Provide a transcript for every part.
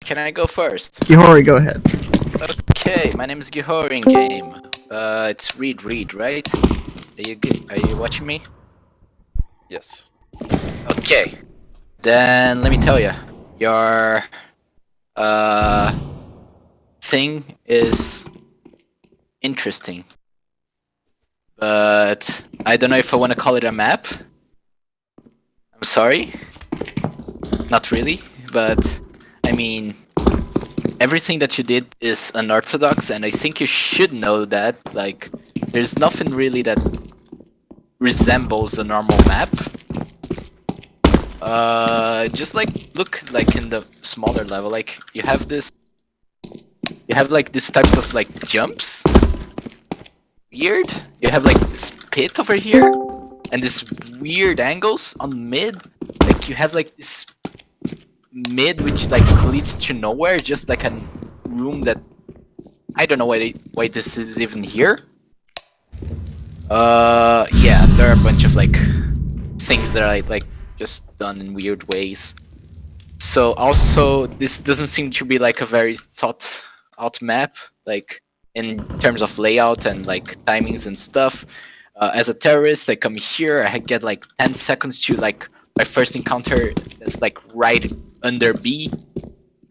can I go first? Gihori, go ahead. Okay, my name is Gihori in game. It's Reed, right? Are you watching me? Yes. Okay. Then let me tell you, your thing is interesting, but I don't know if I want to call it a map. I'm sorry. Not really, but I mean, everything that you did is unorthodox, and I think you should know that. Like, there's nothing really that resembles a normal map. Just like look like in the smaller level, like you have like these types of like jumps. Weird. You have like this pit over here, and this weird angles on mid. Like you have like this mid which like leads to nowhere, just like a room that I don't know why this is even here. Yeah, there are a bunch of like things that are like just done in weird ways. So also, this doesn't seem to be like a very thought out map, like in terms of layout and like timings and stuff. As a terrorist, I come here, I get like 10 seconds to like my first encounter that's like right under B.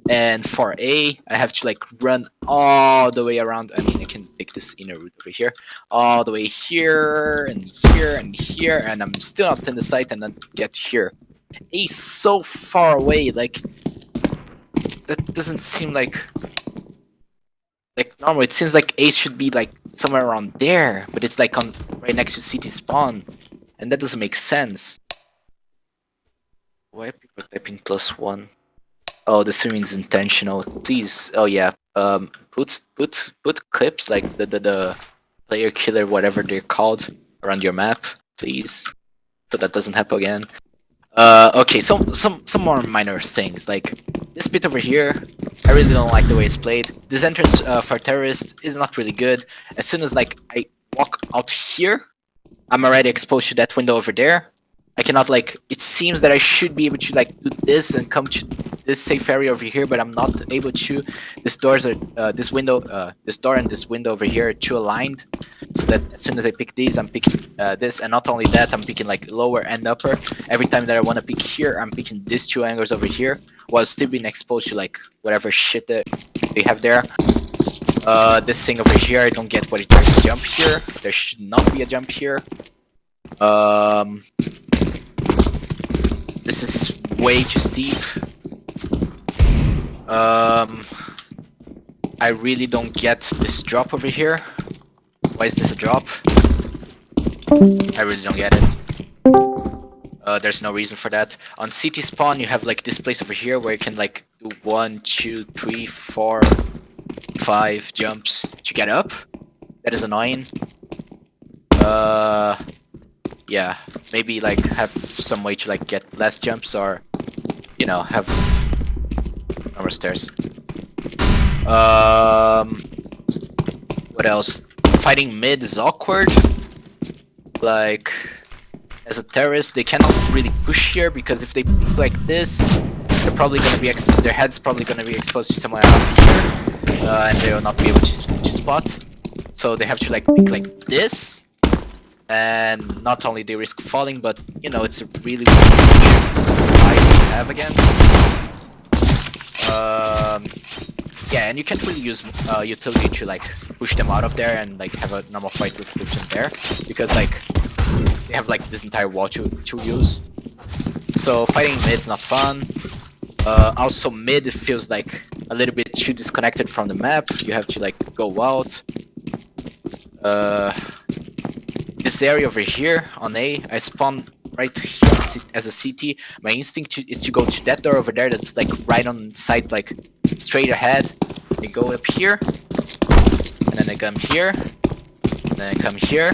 And for A, I have to like run all the way around. I mean, I can take this inner route over here, all the way here and here and here, and I'm still not in the site and then get here. A is so far away, like that doesn't seem like normal. It seems like A should be like somewhere around there, but it's like on right next to city spawn, and that doesn't make sense. Why are people typing +1? Oh, the swimming's intentional. Please, oh yeah. Put clips like the player killer, whatever they're called, around your map, please, so that doesn't happen again. Okay, some more minor things like this bit over here. I really don't like the way it's played. This entrance for terrorists is not really good. As soon as like I walk out here, I'm already exposed to that window over there. I cannot like. It seems that I should be able to like do this and come to this safe area over here, but I'm not able to. This doors are this window, this door and this window over here are too aligned, so that as soon as I pick these, I'm picking this, and not only that, I'm picking like lower and upper. Every time that I want to pick here, I'm picking these two angles over here, while still being exposed to like whatever shit that they have there. This thing over here, I don't get what it does to jump here. There should not be a jump here. This is way too steep. I really don't get this drop over here. Why is this a drop? I really don't get it. There's no reason for that. On city spawn, you have like this place over here where you can like do 1, 2, 3, 4, 5 jumps to get up. That is annoying. Yeah, maybe like have some way to like get less jumps, or you know, have normal stairs. What else? Fighting mid is awkward. Like, as a terrorist, they cannot really push here because if they pick like this, they're probably gonna be their head's probably gonna be exposed to somewhere out here, and they will not be able to spot. So they have to like pick like this. And not only they risk falling, but you know, it's a really weird fight to have again. Yeah, and you can't really use utility to like push them out of there and like have a normal fight with them there, because like they have like this entire wall to use. So fighting mid's not fun. Also mid feels like a little bit too disconnected from the map. You have to like go out. This area over here on A, I spawn right here as a CT. My instinct is to go to that door over there that's like right on site, like straight ahead. I go up here, and then I come here, and then I come here,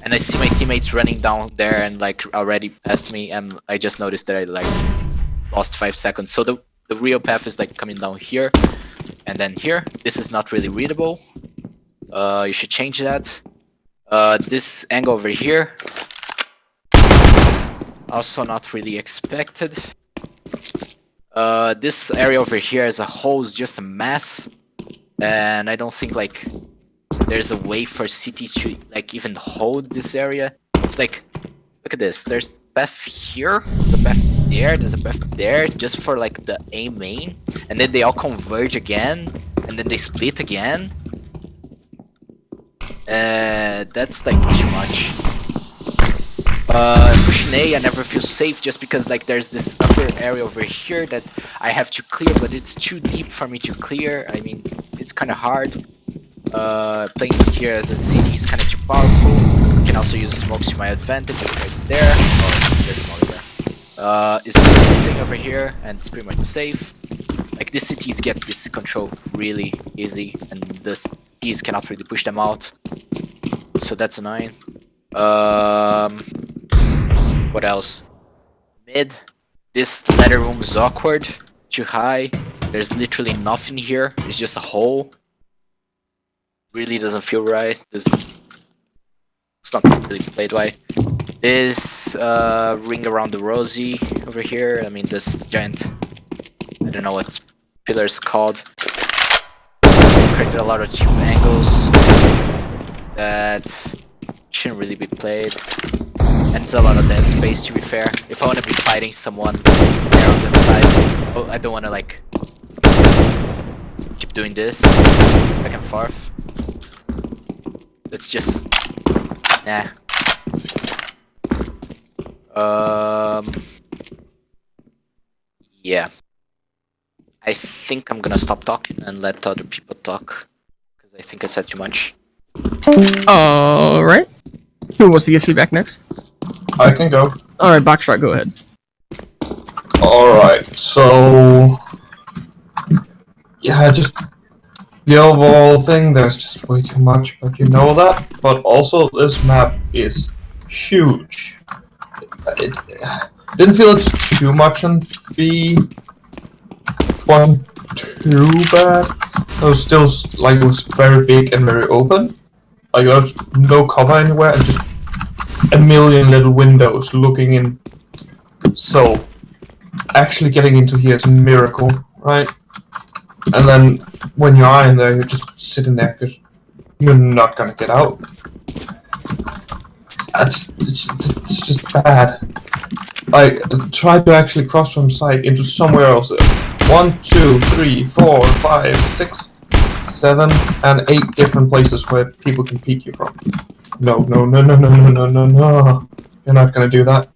and I see my teammates running down there and like already past me, and I just noticed that I like lost 5 seconds. So the real path is like coming down here, and then here. This is not really readable. You should change that. This angle over here, also not really expected. This area over here as a whole is just a mess, and I don't think like there's a way for cities to like even hold this area. It's like, look at this. There's a path here. There's a path there. There's a path there, just for like the A main, and then they all converge again, and then they split again. That's like too much. Pushing A, I never feel safe just because like there's this upper area over here that I have to clear, but it's too deep for me to clear. I mean, it's kind of hard. Playing here as a city is kind of too powerful. I can also use smokes to my advantage, like right there. Oh, there's smoke there. It's missing over here, and it's pretty much safe. Like these cities get this control really easy, and the cities cannot really push them out. So that's annoying. What else? Mid. This ladder room is awkward. Too high. There's literally nothing here. It's just a hole. Really doesn't feel right. It's not really played right. This ring around the Rosie over here. I mean, this giant. I don't know what pillar's called. Created a lot of cheap angles that shouldn't really be played. And it's a lot of dead space, to be fair. If I want to be fighting someone there on that side, oh, I don't want to like keep doing this back and forth. It's just nah. Yeah. I think I'm gonna stop talking and let other people talk because I think I said too much. Alright. Who wants to give feedback next? I can go. Alright, Boxshot, go ahead. Alright, so... Yeah, just... The overall thing, there's just way too much, but you know that. But also, this map is huge. It didn't feel it's too much on B. Wasn't too bad. It was still, like, it was very big and very open. Like, there was no cover anywhere, and just a million little windows looking in. So, actually getting into here is a miracle, right? And then, when you are in there, you're just sitting there, because you're not gonna get out. It's just bad. Like, try to actually cross from site into somewhere else. 1, 2, 3, 4, 5, 6, 7, and 8 different places where people can peek you from. No. You're not gonna do that.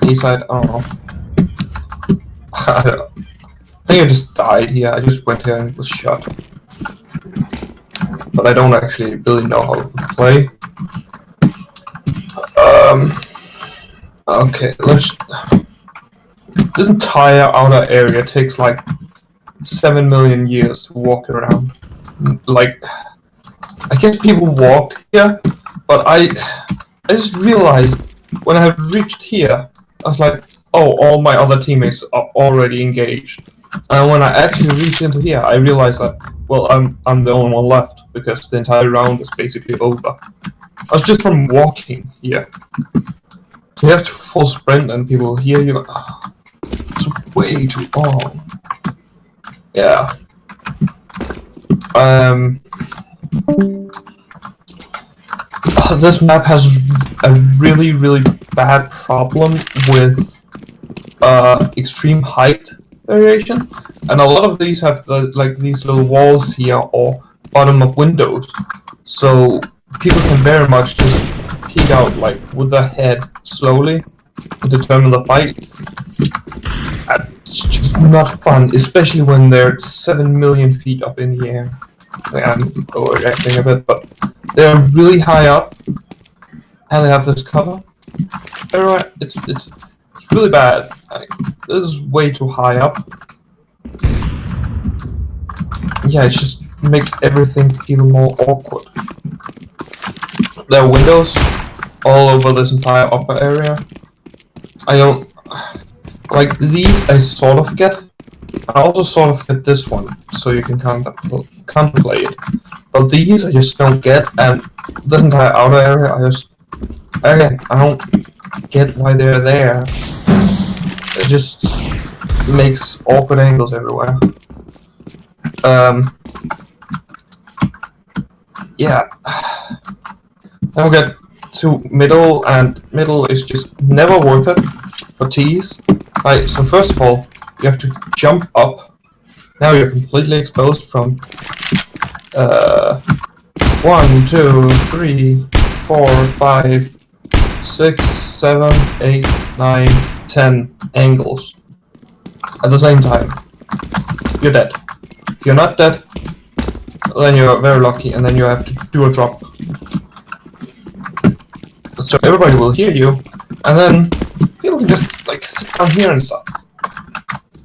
East side, I don't know. I think I just died here. I just went here and was shot. But I don't actually really know how to play. Okay, this entire outer area takes like 7 million years to walk around. Like, I guess people walked here, but I just realized when I reached here, I was like, oh, all my other teammates are already engaged. And when I actually reached into here, I realized that, well, I'm the only one left, because the entire round is basically over. I was just from walking here. So you have to full sprint and people hear you, oh, it's way too long. Yeah. This map has a really, really bad problem with extreme height variation, and a lot of these have these little walls here or bottom of windows, so people can very much just peek out like with their head slowly to determine the fight. It's just not fun, especially when they're 7 million feet up in the air. I'm overreacting a bit, but they're really high up, and they have this cover. Alright, it's really bad. Like, this is way too high up. Yeah, it just makes everything feel more awkward. There are windows all over this entire upper area. I don't... Like, these I sort of get. I also sort of get this one, so you can contemplate it. But these I just don't get, and this entire outer area, again, I don't get why they're there. It just makes awkward angles everywhere. Yeah. Then we get to middle, and middle is just never worth it for T's. Right, so first of all, you have to jump up. Now you're completely exposed from 1, 2, 3, 4, 5, 6, 7, 8, 9, 10 angles at the same time. You're dead. If you're not dead, then you're very lucky, and then you have to do a drop. So everybody will hear you, and then people can just like sit down here and stuff.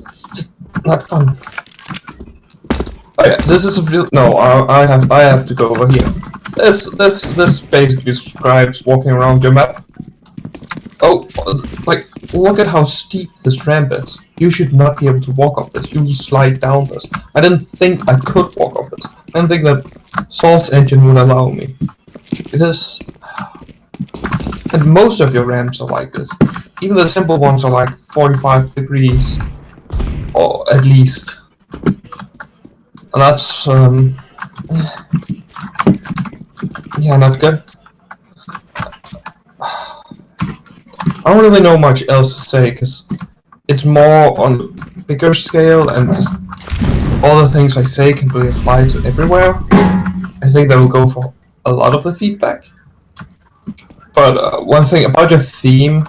It's just not fun. Oh yeah, this is a real. No, I have to go over here. This basically describes walking around your map. Oh, like look at how steep this ramp is. You should not be able to walk up this. You will slide down this. I didn't think I could walk up this. I didn't think that Salt's engine would allow me. This. And most of your ramps are like this. Even the simple ones are like 45 degrees, or at least. And that's yeah, not good. I don't really know much else to say because it's more on a bigger scale, and all the things I say can be applied to everywhere. I think that will go for a lot of the feedback. But one thing about your theme,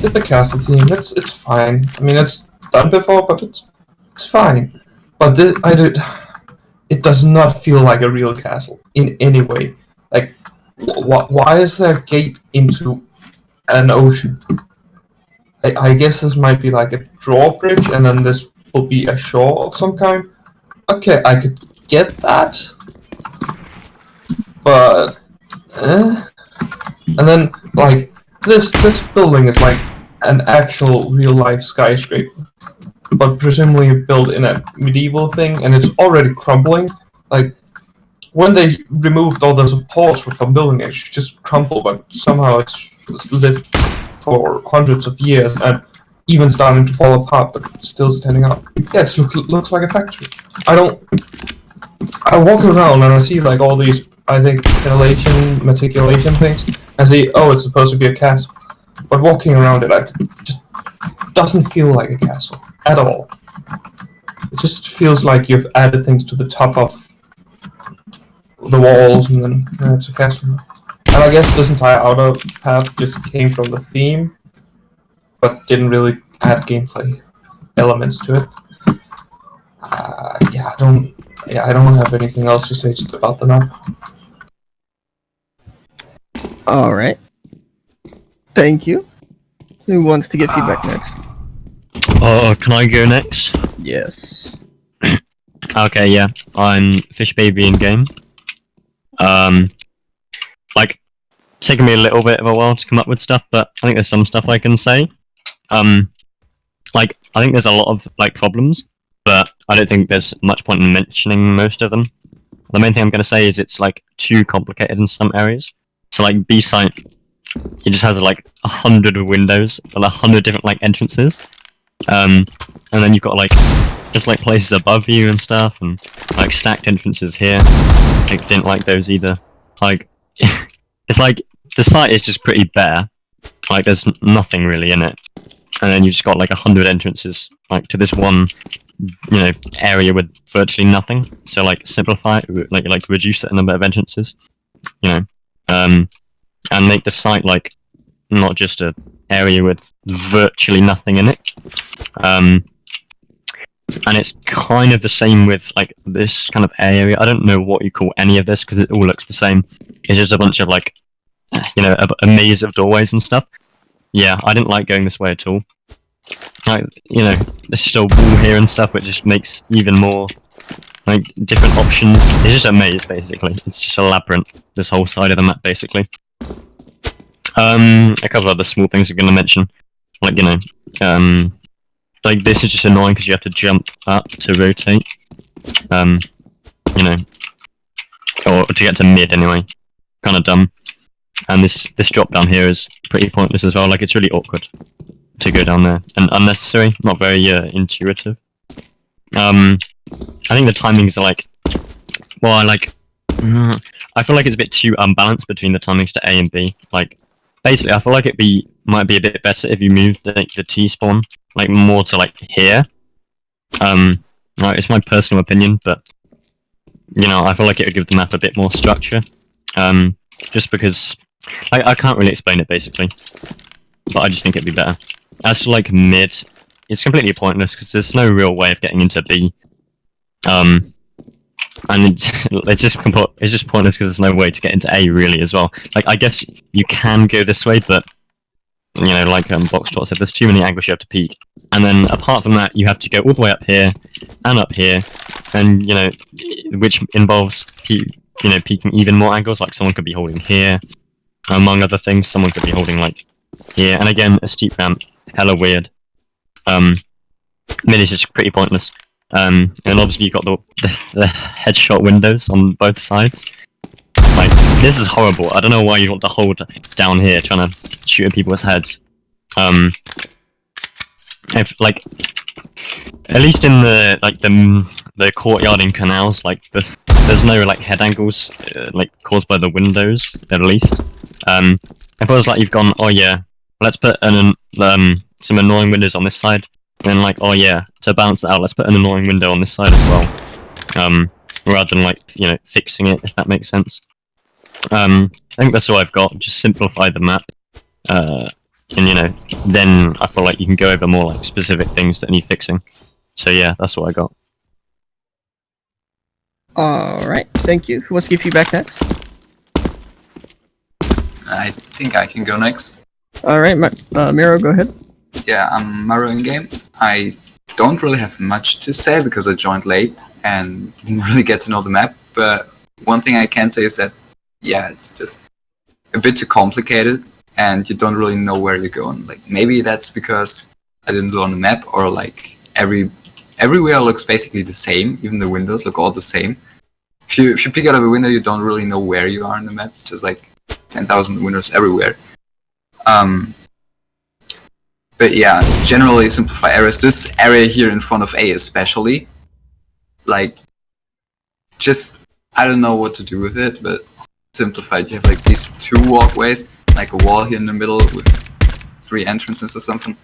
the castle theme, it's fine. I mean, it's done before, but it's fine. But this, it does not feel like a real castle in any way. Like, why is there a gate into an ocean? I guess this might be like a drawbridge, and then this will be a shore of some kind. Okay, I could get that, but and then like this building is like an actual real life skyscraper, but presumably built in a medieval thing, and it's already crumbling. Like when they removed all the supports from building it, just crumbled, but somehow it's lived for hundreds of years and even starting to fall apart, but still standing up. Yeah, it looks like a factory. I walk around and I see like all these, I think, meticulation things. I see, oh, it's supposed to be a castle. But walking around it, it just doesn't feel like a castle at all. It just feels like you've added things to the top of the walls, and then it's a castle. And I guess this entire outer path just came from the theme, but didn't really add gameplay elements to it. I don't have anything else to say about the map. Alright. Thank you. Who wants to get feedback next? Oh, can I go next? Yes. Okay, yeah. I'm Fish Baby in game. Like, taking me a little bit of a while to come up with stuff, but I think there's some stuff I can say. Like, I think there's a lot of, like, problems, but I don't think there's much point in mentioning most of them. The main thing I'm going to say is it's, like, too complicated in some areas. So, like, B-Site, it just has, like, 100 windows, and 100 different, like, entrances. And then you've got, like, just, like, places above you and stuff, and, like, stacked entrances here. I didn't like those either. Like, it's like, the site is just pretty bare. Like, there's nothing really in it. And then you've just got, like, 100 entrances, like, to this one, you know, area with virtually nothing. So, like, simplify it, like reduce the number of entrances, you know, and make the site, like, not just a area with virtually nothing in it. And it's kind of the same with, like, this kind of area. I don't know what you call any of this, because it all looks the same. It's just a bunch of, like, you know, a maze of doorways and stuff. Yeah, I didn't like going this way at all. Like, you know, there's still a wall here and stuff, which just makes even more, like, different options. It's just a maze, basically. It's just a labyrinth, this whole side of the map, basically. A couple of other small things I'm going to mention. Like, you know, like, this is just annoying because you have to jump up to rotate. You know, or to get to mid, anyway. Kind of dumb. And this drop down here is pretty pointless as well. Like, it's really awkward to go down there and unnecessary, not very intuitive. I think the timings are like, well, I feel like it's a bit too unbalanced between the timings to A and B. Like, basically, I feel like might be a bit better if you moved the T spawn like more to like here. Right, it's my personal opinion, but you know, I feel like it would give the map a bit more structure. Just because I can't really explain it basically, but I just think it'd be better. As for like mid, it's completely pointless because there's no real way of getting into B. And it's just pointless because there's no way to get into A really as well. Like, I guess you can go this way, but you know, like Boxtrot said, there's too many angles you have to peek. And then apart from that, you have to go all the way up here and up here, and you know, which involves peeking even more angles. Like someone could be holding here, among other things. Someone could be holding like here, and again, a steep ramp, hella weird. Mid is just pretty pointless. And obviously you've got the headshot windows on both sides. Like, this is horrible. I don't know why you want to hold down here trying to shoot at people's heads. If like, at least in the courtyard in canals, like there's no like head angles like caused by the windows at least. If it was like you've gone, oh yeah, let's put some annoying windows on this side. And like, oh yeah, to balance it out, let's put an annoying window on this side as well. Rather than like, you know, fixing it, if that makes sense. I think that's all I've got. Just simplify the map. And you know, then I feel like you can go over more like specific things that need fixing. So yeah, that's what I got. Alright, thank you. Who wants to give feedback next? I think I can go next. Alright, Miro, go ahead. Yeah, I'm Maru in game. I don't really have much to say because I joined late and didn't really get to know the map, but one thing I can say is that, yeah, it's just a bit too complicated and you don't really know where you're going. Like, maybe that's because I didn't learn the map, or like everywhere looks basically the same, even the windows look all the same. If you pick out of a window, you don't really know where you are in the map. It's just like 10,000 windows everywhere. But yeah, generally simplify areas. This area here in front of A especially, like, just, I don't know what to do with it, but simplified. You have like these two walkways, like a wall here in the middle with 3 entrances or something.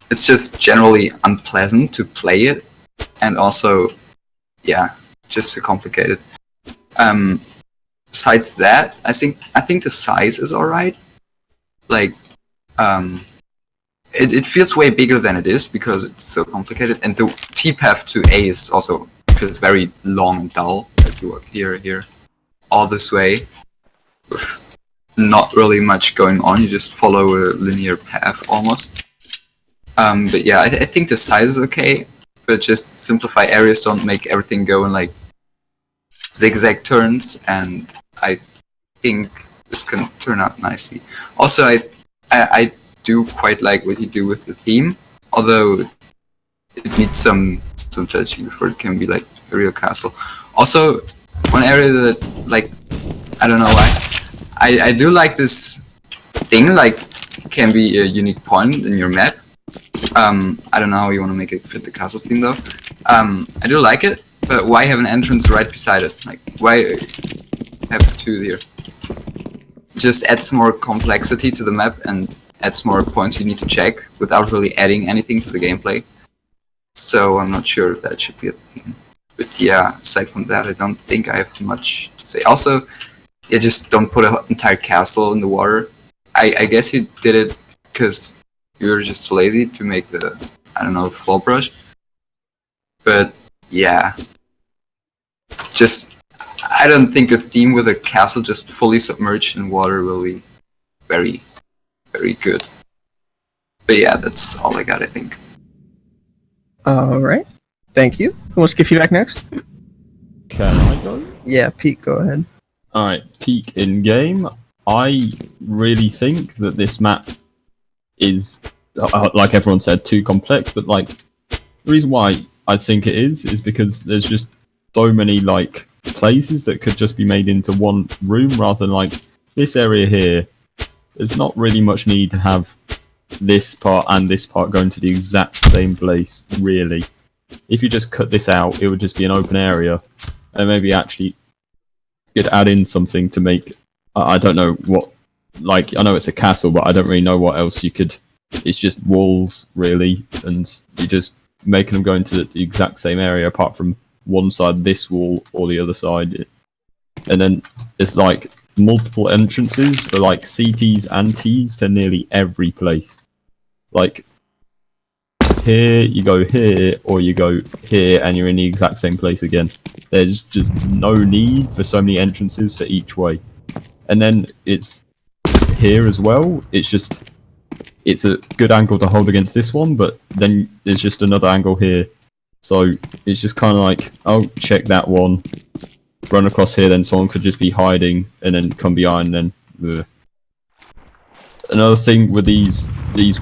It's just generally unpleasant to play it, and also, yeah, just too complicated. Besides that, I think the size is alright. Like, it feels way bigger than it is because it's so complicated, and the T-path to A is also feels very long and dull. Like you walk here, all this way, with not really much going on. You just follow a linear path almost. But yeah, I think the size is okay, but just simplify areas, don't make everything go in like zigzag turns, and I think this can turn out nicely. Also, I do quite like what you do with the theme, although it needs some touching before it can be like a real castle. Also, one area that, like, I don't know why, I do like this thing, like, can be a unique point in your map. I don't know how you want to make it fit the castle theme though. I do like it, but why have an entrance right beside it? Like, why have 2 here? Just adds more complexity to the map and adds more points you need to check without really adding anything to the gameplay. So I'm not sure if that should be a thing. But yeah, aside from that, I don't think I have much to say. Also, yeah, just don't put an entire castle in the water. I guess you did it because you were just lazy to make the, I don't know, flow brush. But yeah, just, I don't think a theme with a castle just fully submerged in water will be very, very good. But yeah, that's all I got, I think. Alright, thank you. Who wants to give feedback next? Can I go? Yeah, Pete, go ahead. Alright, peak in game. I really think that this map is, like everyone said, too complex, but like, the reason why I think it is because there's just so many like places that could just be made into one room rather than like this area here, there's not really much need to have this part and this part going to the exact same place, really. If you just cut this out, it would just be an open area, and maybe actually could add in something to make, I don't know what, like, I know it's a castle, but I don't really know what else you could, it's just walls, really, and you're just making them go into the exact same area apart from one side this wall or the other side. And then it's like multiple entrances for like CTs and Ts to nearly every place. Like, here, you go here, or you go here, and you're in the exact same place again. There's just no need for so many entrances for each way. And then it's here as well, it's a good angle to hold against this one, but then there's just another angle here. So it's just kind of like, oh, check that one, run across here, then someone could just be hiding, and then come behind, and then... Another thing with these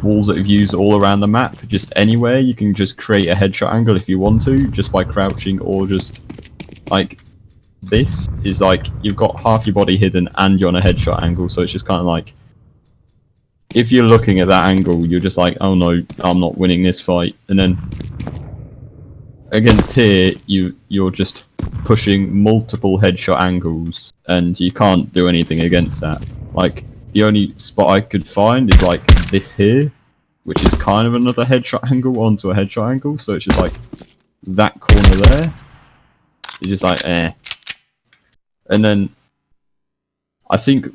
walls that you've used all around the map, just anywhere, you can just create a headshot angle if you want to, just by crouching, or just, like, this is like, you've got half your body hidden and you're on a headshot angle, so it's just kind of like, if you're looking at that angle, you're just like, oh no, I'm not winning this fight, and then against here, you're just pushing multiple headshot angles, and you can't do anything against that. Like, the only spot I could find is like this here, which is kind of another headshot angle onto a headshot angle, so it's just like that corner there. It's just like, eh. And then I think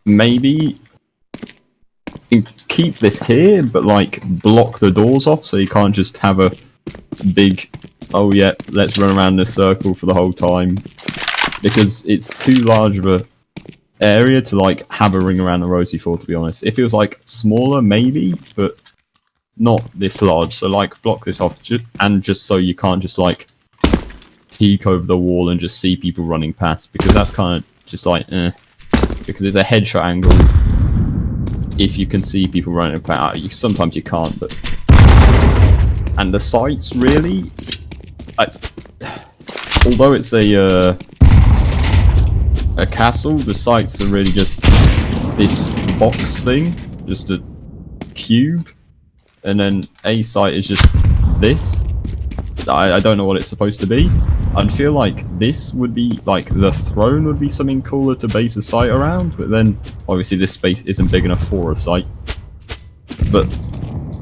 maybe keep this here, but like block the doors off so you can't just have a big, oh yeah, let's run around this circle for the whole time, because it's too large of a area to like have a ring around the rosy for, to be honest. If it was like smaller, maybe, but not this large. So like block this off, just so you can't just like peek over the wall and just see people running past, because that's kind of just like because it's a headshot angle. If you can see people running past, sometimes you can't, but and the sights really, although it's a castle, the sights are really just this box thing, just a cube, and then a site is just this. I don't know what it's supposed to be. I'd feel like this would be, like, the throne would be something cooler to base a site around, but then, obviously this space isn't big enough for a site. But,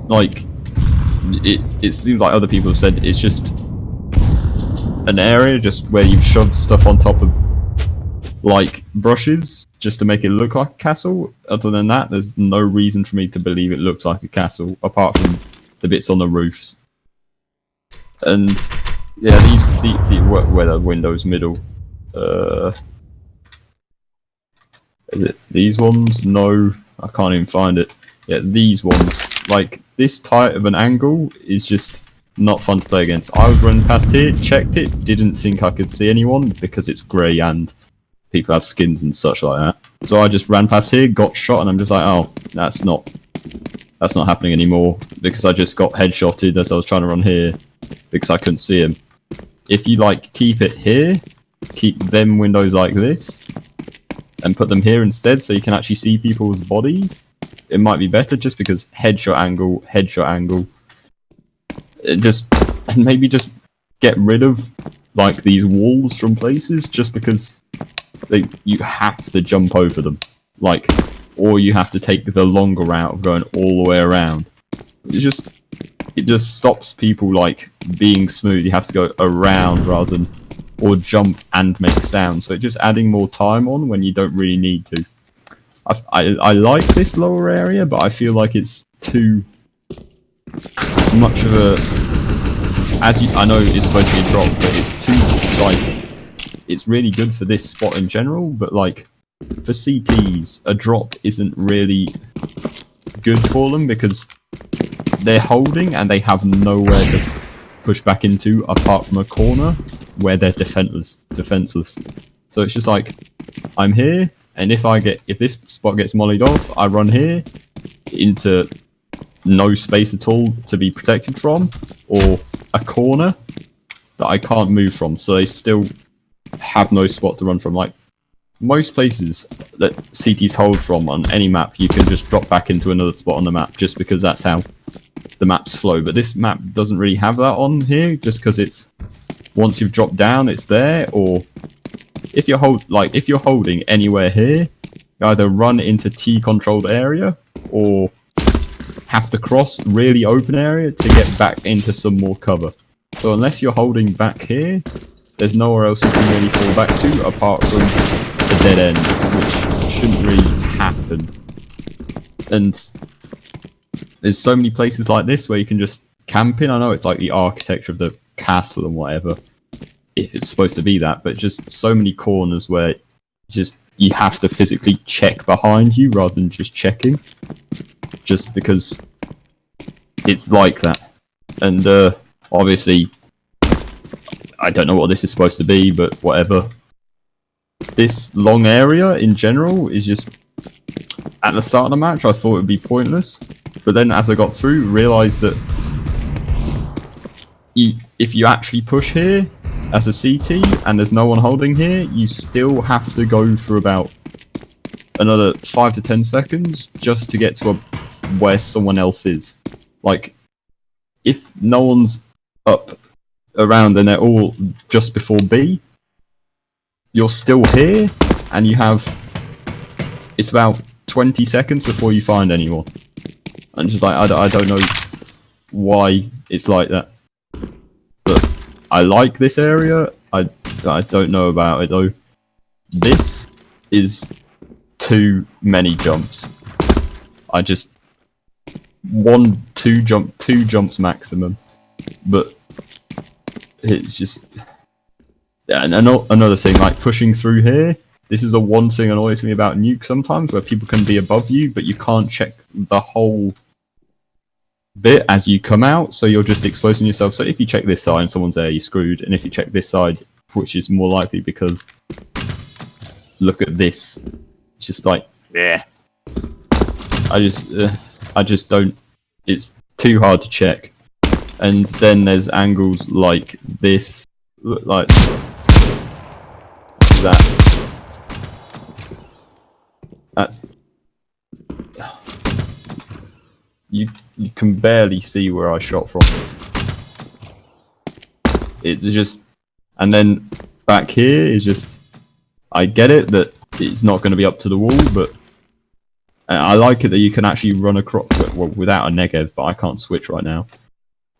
like, it seems like other people have said it's just an area just where you've shoved stuff on top of, like, brushes, just to make it look like a castle. Other than that, there's no reason for me to believe it looks like a castle, apart from the bits on the roofs. And yeah, where the window's middle. Is it these ones? No, I can't even find it. Yeah, these ones. Like, this tight of an angle is just not fun to play against. I was running past here, checked it, didn't think I could see anyone because it's grey and people have skins and such like that. So I just ran past here, got shot, and I'm just like, oh, that's not happening anymore, because I just got headshotted as I was trying to run here because I couldn't see him. If you like keep it here, keep them windows like this, and put them here instead so you can actually see people's bodies, it might be better, just because headshot angle. And maybe just get rid of like these walls from places, just because you have to jump over them, like, or you have to take the longer route of going all the way around. It just stops people like being smooth. You have to go around rather than, or jump and make sound. So it's just adding more time on when you don't really need to. I like this lower area, but I feel like it's too much of a, I know it's supposed to be a drop, but it's too, like, it's really good for this spot in general, but like, for CTs, a drop isn't really good for them, because they're holding and they have nowhere to push back into apart from a corner where they're defenseless. So it's just like, I'm here, and if this spot gets mollied off, I run here into no space at all to be protected from, or a corner that I can't move from, so they still have no spot to run from. Like, most places that CTs hold from on any map, you can just drop back into another spot on the map just because that's how the maps flow. But this map doesn't really have that on here, just because it's once you've dropped down, it's there. Or if you're holding anywhere here, you either run into T-controlled area or have to cross really open area to get back into some more cover. So unless you're holding back here, there's nowhere else you can really fall back to apart from the dead end, which shouldn't really happen. And there's so many places like this where you can just camp in. I know it's like the architecture of the castle and whatever, if it's supposed to be that, but just so many corners where just you have to physically check behind you rather than just checking, just because it's like that. And obviously, I don't know what this is supposed to be, but whatever. This long area in general is just, at the start of the match I thought it would be pointless, but then as I got through, realised that if you actually push here as a CT and there's no one holding here, you still have to go for about another 5 to 10 seconds just to get to where someone else is. Like, if no one's up around and they're all just before B, you're still here, and you have, it's about 20 seconds before you find anyone. And just like, I don't know why it's like that. But I like this area, I don't know about it though. This is too many jumps. I just, two jumps maximum. But it's just, yeah. And another thing, like pushing through here, this is the one thing annoys me about Nuke sometimes, where people can be above you, but you can't check the whole bit as you come out, so you're just exposing yourself. So if you check this side and someone's there, you're screwed. And if you check this side, which is more likely because look at this, it's just like, yeah. I just don't, it's too hard to check. And then there's angles like this, like that. That's, you can barely see where I shot from. It's just, and then back here is just, I get it that it's not going to be up to the wall, but I like it that you can actually run across, well, without a Negev, but I can't switch right now.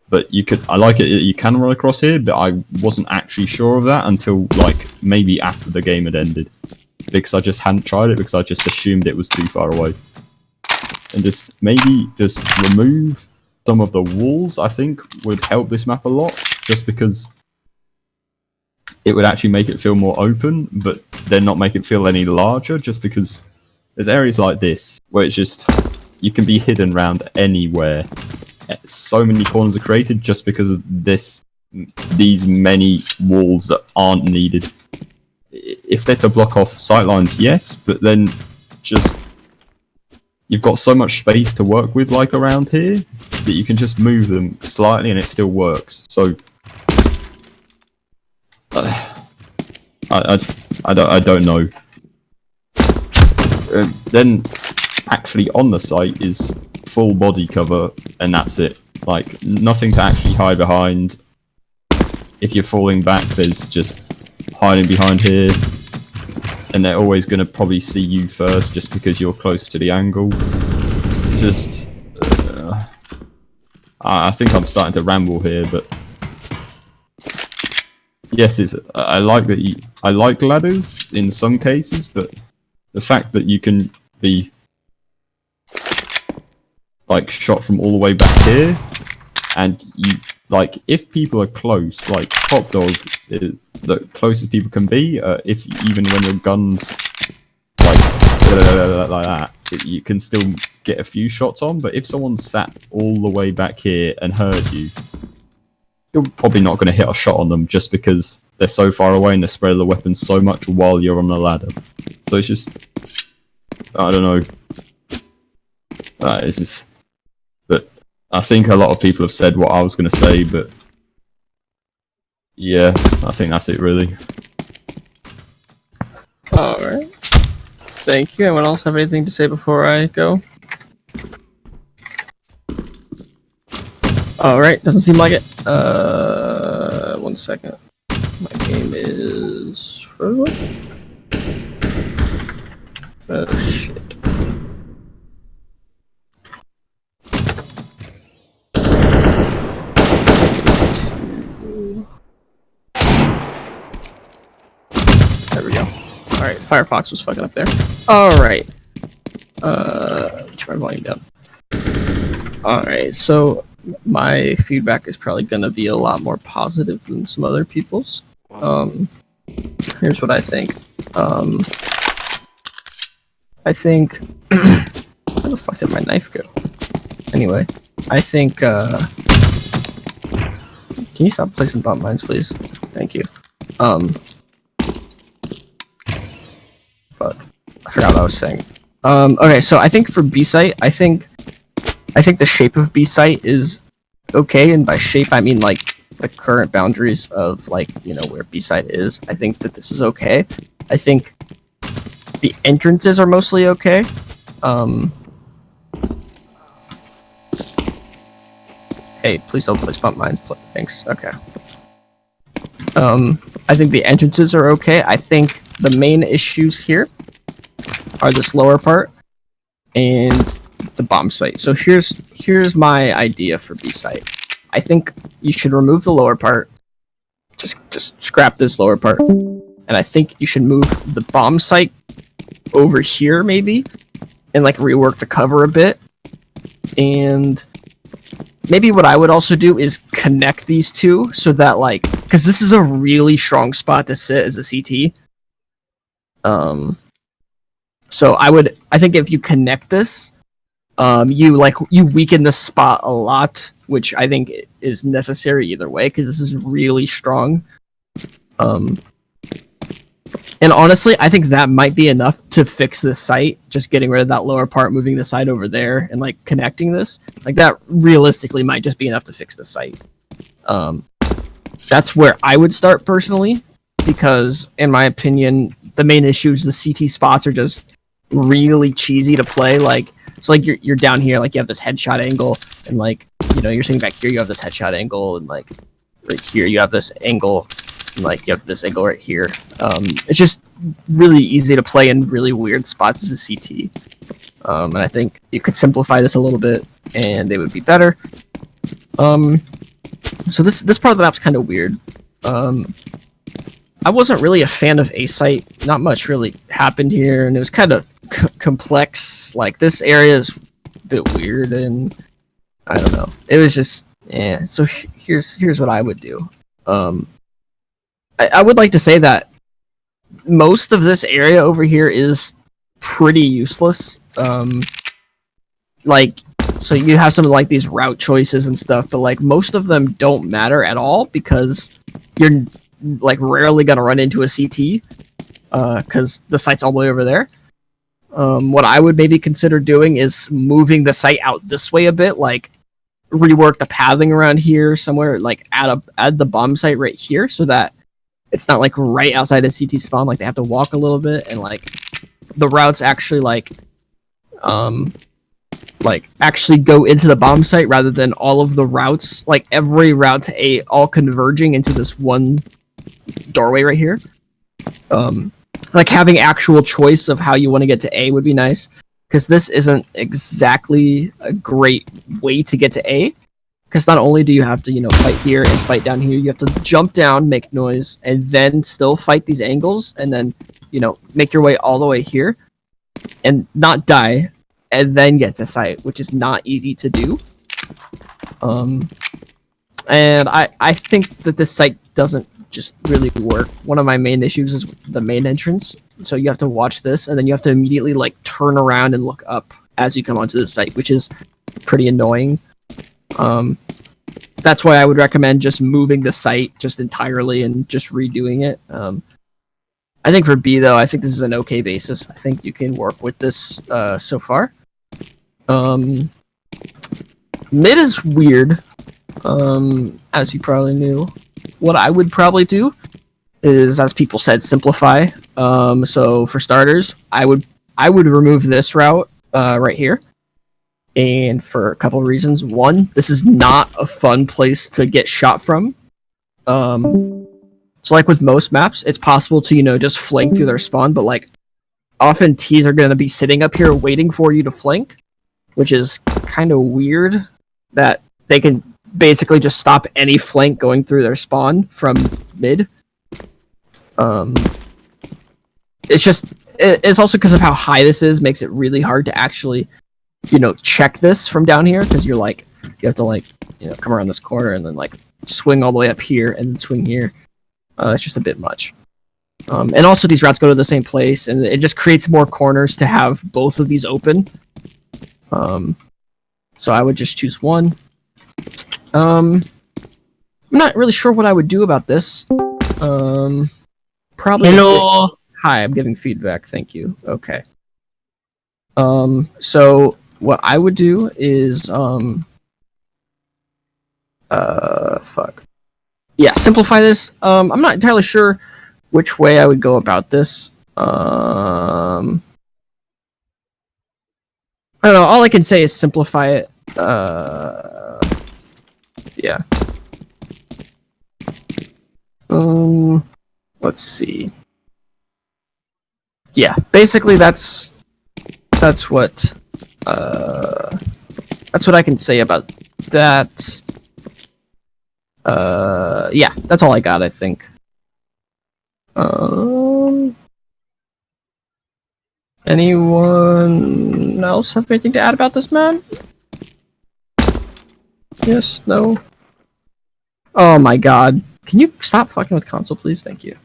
But you could, I like it that you can run across here, but I wasn't actually sure of that until like maybe after the game had ended, because I just hadn't tried it, because I just assumed it was too far away. And just maybe just remove some of the walls, I think would help this map a lot, just because it would actually make it feel more open, but then not make it feel any larger, just because there's areas like this where it's just, you can be hidden around anywhere. So many corners are created just because of these many walls that aren't needed. If they're to block off sightlines, yes, but then just, you've got so much space to work with, like around here, that you can just move them slightly and it still works. So I don't know. Then actually on the site is full body cover, and that's it. Like, nothing to actually hide behind. If you're falling back, there's just hiding behind here, and they're always going to probably see you first just because you're close to the angle. Just I think I'm starting to ramble here, but yes, I like that I like ladders in some cases, but the fact that you can be like shot from all the way back here, and you, like, if people are close, like Top Dog, the closest people can be, if even when your gun's like that, you can still get a few shots on. But if someone sat all the way back here and heard you, you're probably not going to hit a shot on them just because they're so far away and they spread the weapons so much while you're on the ladder. So it's just, I don't know. It's just, but I think a lot of people have said what I was going to say, but yeah, I think that's it really. Alright. Thank you. Anyone else have anything to say before I go? Alright, doesn't seem like it. 1 second. My game is... Oh, shit. There we go. Alright, Firefox was fucking up there. Alright. Turn my volume down. Alright, so my feedback is probably gonna be a lot more positive than some other people's. Here's what I think. I think... Where the fuck did my knife go? Anyway, I think, Can you stop placing bomb mines, please? Thank you. Fuck. I forgot what I was saying. Okay, so I think for B-Site, I think the shape of B-Site is okay, and by shape I mean like the current boundaries of like, you know, where B-Site is. I think that this is okay. I think the entrances are mostly okay. Hey, please don't place pump mines. Thanks. Okay. I think the entrances are okay. I think the main issues here are this lower part and the bomb site. So here's my idea for B site. I think you should remove the lower part. Just scrap this lower part. And I think you should move the bomb site over here maybe and like rework the cover a bit. And maybe what I would also do is connect these two so that like, because this is a really strong spot to sit as a CT. So I think if you connect this, you weaken the spot a lot, which I think is necessary either way because this is really strong. And honestly, I think that might be enough to fix this site. Just getting rid of that lower part, moving the site over there, and like connecting this, like that realistically might just be enough to fix the site. That's where I would start personally, because in my opinion, the main issue is the CT spots are just really cheesy to play. Like, so like you're down here, like you have this headshot angle, and like, you know, you're sitting back here, you have this headshot angle, and like right here you have this angle, and like you have this angle right here. It's just really easy to play in really weird spots as a CT. And I think you could simplify this a little bit, and it would be better. So this part of the map's kind of weird. I wasn't really a fan of A-Site. Not much really happened here, and it was kind of complex. Like, this area is a bit weird, and I don't know. It was just, yeah. So here's what I would do. I would like to say that most of this area over here is pretty useless. Like, so you have some like these route choices and stuff, but like most of them don't matter at all because you're like rarely gonna run into a CT because the site's all the way over there. What I would maybe consider doing is moving the site out this way a bit, like rework the pathing around here somewhere, like add the bomb site right here so that it's not like right outside a CT spawn, like they have to walk a little bit, and like the routes actually like actually go into the bomb site rather than all of the routes, like every route to A all converging into this one doorway right here. Like having actual choice of how you want to get to A would be nice, because this isn't exactly a great way to get to A. Because not only do you have to, you know, fight here and fight down here, you have to jump down, make noise, and then still fight these angles, and then, you know, make your way all the way here, and not die, and then get to site, which is not easy to do. And I think that this site doesn't just really work. One of my main issues is the main entrance, so you have to watch this, and then you have to immediately, like, turn around and look up as you come onto the site, which is pretty annoying. That's why I would recommend just moving the site just entirely and just redoing it. I think for B though, I think this is an okay basis. I think you can work with this so far. Mid is weird, as you probably knew. What I would probably do is, as people said, simplify. So for starters, I would remove this route right here, and for a couple of reasons. One, this is not a fun place to get shot from. So like with most maps, it's possible to just flank through their spawn, but like often T's are going to be sitting up here waiting for you to flank, which is kind of weird that they can basically just stop any flank going through their spawn from mid. It's also because of how high this is, makes it really hard to actually, check this from down here, because you have to come around this corner and then swing all the way up here and then swing here. It's just a bit much. And also these routes go to the same place, and it just creates more corners to have both of these open. So I would just choose one. I'm not really sure what I would do about this. Probably. Hello. Hi, I'm giving feedback. Thank you. Okay. So what I would do is fuck. Yeah, simplify this. I'm not entirely sure which way I would go about this. I don't know. All I can say is simplify it. Yeah. Let's see. Yeah, basically that's what I can say about that. Yeah, that's all I got, I think. Anyone else have anything to add about this, man? Yes, no? Oh my god. Can you stop fucking with console, please? Thank you.